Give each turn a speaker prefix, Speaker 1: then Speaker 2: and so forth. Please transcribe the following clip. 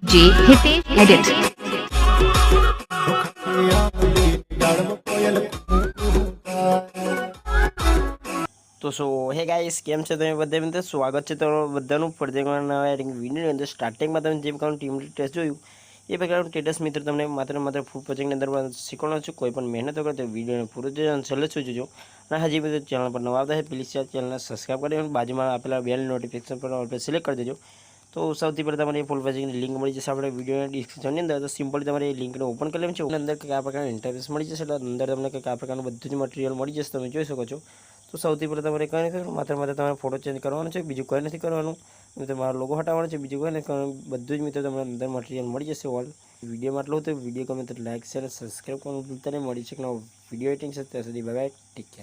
Speaker 1: जे Hitesh edit.
Speaker 2: तो सो hey guys केम छे તમે બધા મિત્રો સ્વાગત છે તમારું બધાનું ફરી એકવાર નવા વિડીયોની અંદર સ્ટાર્ટિંગમાં તમે જેમ કાઉન્ટ ટીમ ટેસ્ટ જોયું એ પ્રકારનું ટેસ્ટ મિત્રો તમને માત્ર ફૂલ પ્રોજેક્ટની અંદર શીખવાનો છું કોઈ પણ મહેનત વગર તો વિડીયોને પૂરો જોજો અને છેલ્લે સુધી જોજો અને હજી મિત્રો ચેનલ પર નવા આવ્યા છે પ્લીઝ ચેનલને સબસ્ક્રાઈબ કરી અને બાજુમાં આપેલા બેલ નોટિફિકેશન પર ઓલ પર સિલેક્ટ કરી દેજો તો સૌથી પહેલાં તમારે ફૂલ પ્રોજેક્ટની લિંક મળી જશે આપણે વિડીયોના ડિસ્ક્રિપ્શનની અંદર તો સિમ્પલી તમારે એ લિંકને ઓપન કરી લેવાનું છે અંદર કંઈક આ પ્રકારનું ઇન્ટરફેસ મળી જશે એટલે અંદર તમને કંઈક આ પ્રકારનું બધું જ મટીરિયલ મળી જશે તમે જોઈ શકો છો તો સૌથી પહેલાં તમારે કંઈ નથી માત્ર તમારે ફોટો ચેન્જ કરવાનો છે બીજું કંઈ નથી કરવાનું તમારો લોગો હટાવવાનો છે બીજું કંઈ નથી કરવાનું બધું જ મિત્રો તમને અંદર મટીરિયલ મળી જશે ઓલ વિડીયોમાં આટલું તો વિડીયો ગમે તો લાઈક શેર સબસ્ક્રાઈબ કરવાનું ભૂલતા નહીં મળી છે કે વિડીયો એડિટિંગ છે ત્યાં સુધી બાય બાય ટેક કેર